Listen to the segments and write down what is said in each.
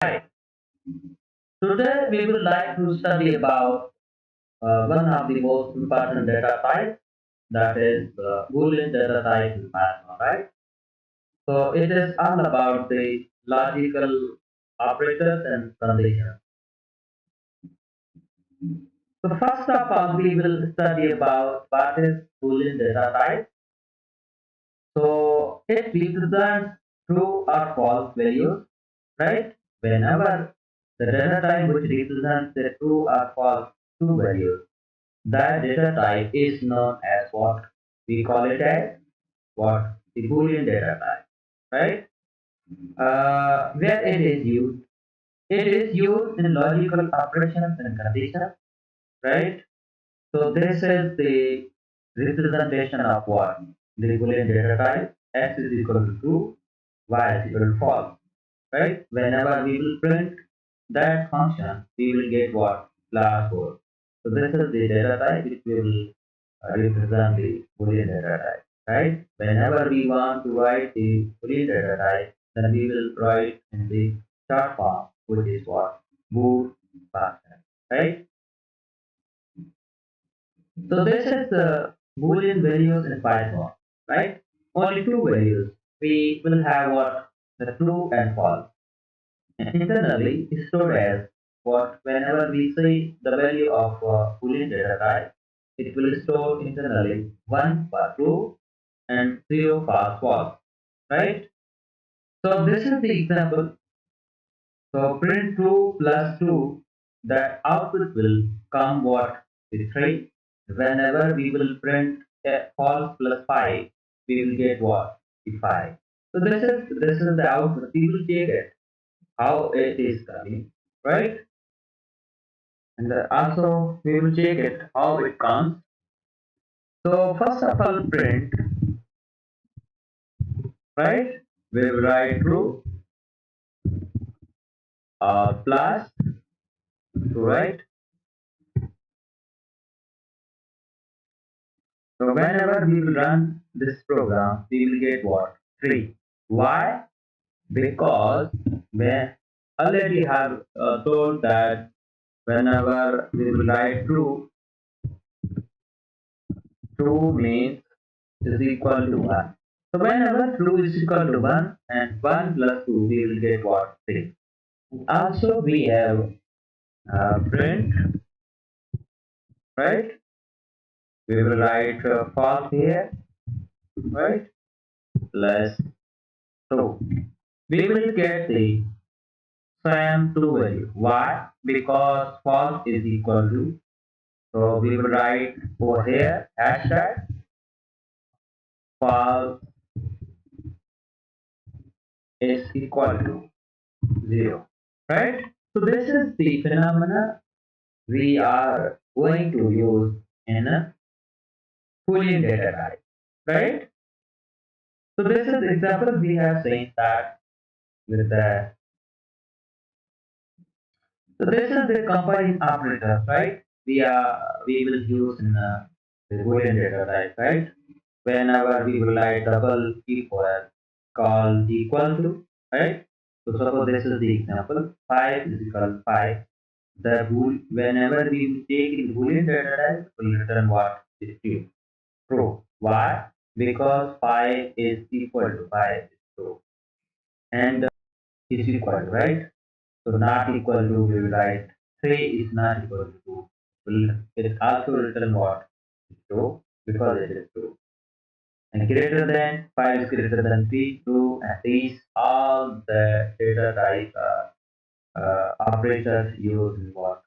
Hi. Today we would like to study about one of the most important data types, that is Boolean data type in Python, right? So it is all about the logical operators and conditions. So first of all, we will study about what is Boolean data type. So it represents true or false values, right? Whenever the data type which represents the true or false two values, that data type is known as what we call it as what the Boolean data type, right? Where it is used, it is used in logical operations and conditions, right? So this is the representation of what the Boolean data type. X is equal to true, y is equal to false, right? Whenever we will print that function, we will get what class 4. So this is the data type which we will represent the Boolean data type, right? Whenever we want to write the Boolean data type, then we will write in the short form, which is what bool function, right? So this is the Boolean values in Python, right? Only two values. We will have what the true and false. And internally is stored as what whenever we say the value of Boolean data type, it will store internally 1 for true and 0 for false, right? So this is the example. So print true plus 2, that output will come what with 3. Whenever we will print false plus 5, we will get what with 5. So this is the output. We will check it how it is coming, right? And also we will check it how it comes. So first of all, print, right? We will write true plus, right? So whenever we will run this program, we will get what? 3. Why? Because we already have told that whenever we will write true, true means is equal to 1. So whenever true is equal to 1 and 1 plus 2, we will get what? 3. Also we have print, right? We will write false here, right? Plus 2. We will get the same true value. Why? Because false is equal to, so we will write over here hashtag false is equal to 0. Right? So this is the phenomena we are going to use in a Boolean data type. Right? So this is the example we have seen that with the, so this is the combining operator, right? We will use in the Boolean data type, right? Whenever we will write double equal called equal to, right? So suppose this is the example, 5 is equal to 5. The bool, whenever we will take in Boolean data type, will return what is true. True. Why? Because 5 is equal to 5 is true. And is equal to, right? So not equal to, we will write 3 is not equal to 2. Will it also return what is true, because it is true. And greater than 5 is greater than 3, 2, and these all the data type operators used in what?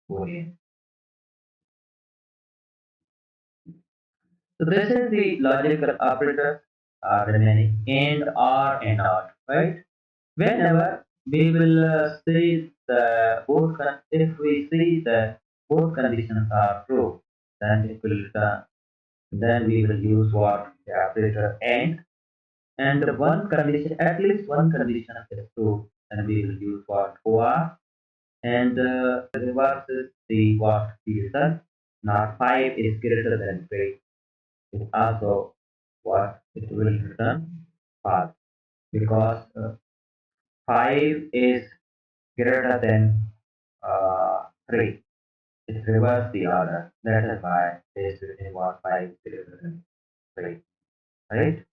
Boolean. So this is the logical operators are remaining and or and not, right? Whenever we will see the if we see the both conditions are true, then it will return. Then we will use what the operator and the one condition, at least one condition is true, and we will use what or, and reverse is the what the result, not 5 is greater than 3 is also what it will return false, because 5 is greater than 3. It reverses the order. That is why this is what 5 is greater than 3. Right?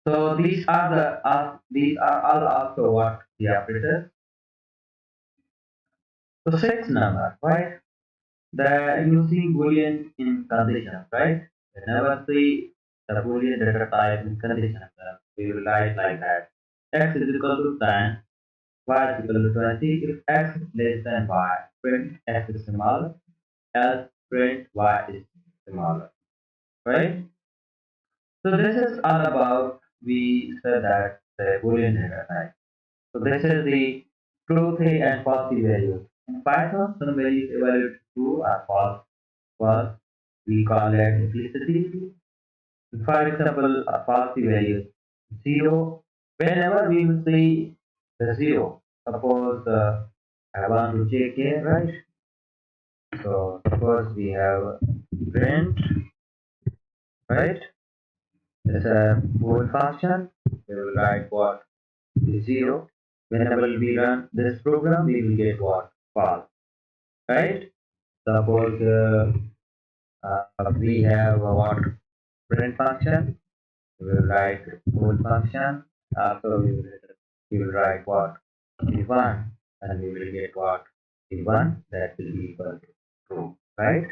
So these are all also what the operators. So 6 number, right? The using Boolean in condition, right? Whenever the Boolean data type in condition, we will write like that. X is equal to 10, y is equal to 20. If x is less than y, print x is smaller, else print y is smaller, right? So this is all about, we said that the Boolean data type. So this is the true and false values. In Python, some values evaluate true or false. False, we call it implicitly. For example, a false value 0. Whenever we will see the 0, suppose I want to check here, right? So suppose we have print, right? It's a bool function. We will write what is 0. Whenever we run this program, we will get what? False, right? Suppose we have what print function. We will write bool function. Also, we will write what is 1, and we will get what is 1, that will be equal to true, right?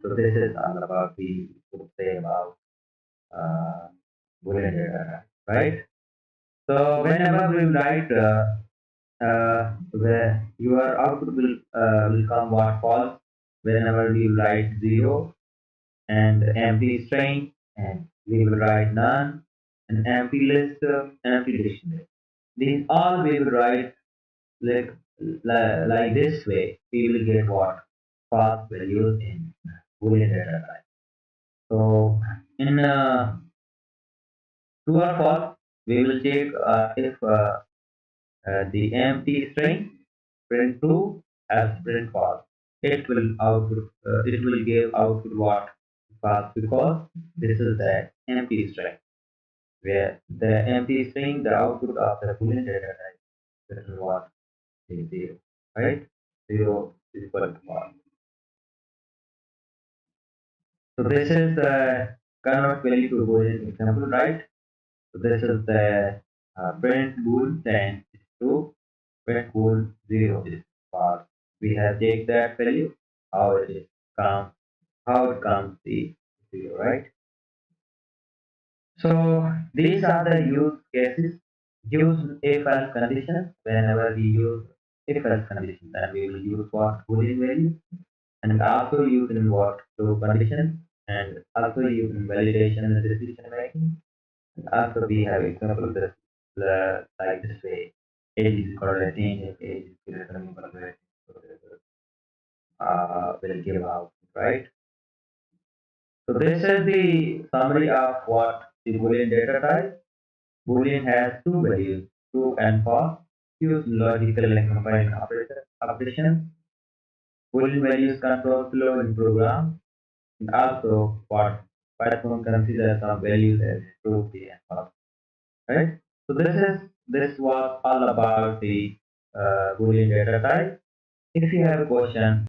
So this is all about the would say about uh, Boolean data, right? So whenever we write where your output will come what false whenever we write 0 and empty string, and we will write none, an empty list, empty dictionary. These all we will write like like this way. We will get what false values in Boolean data type. So in true or false, we will check if the empty string print true as print false. It will output. It will give output what false, because this is the empty string, where the empty string, the output of the Boolean data type, this is what is 0, right? 0 is equal to 1. So this is the convert value to Boolean example, right? So this is the print bool 10 is true, print bool 0 is false. We have take that value, how it is come, how it comes the 0, right? So these are the use cases. Use if else conditions. Whenever we use if else condition, then we will use what Boolean value, and also use in what true condition, and also use in validation and decision making. And also we have example this like this way. Age is equal to 18 if age is greater than or equal to 18. So this is, will give out, right? So this is the summary of what the Boolean data type. Boolean has two values, true and false. Use logical and combining operations. Boolean values control flow in program, and also what Python considers some values as true and false. Right? So this was all about the Boolean data type. If you have a question,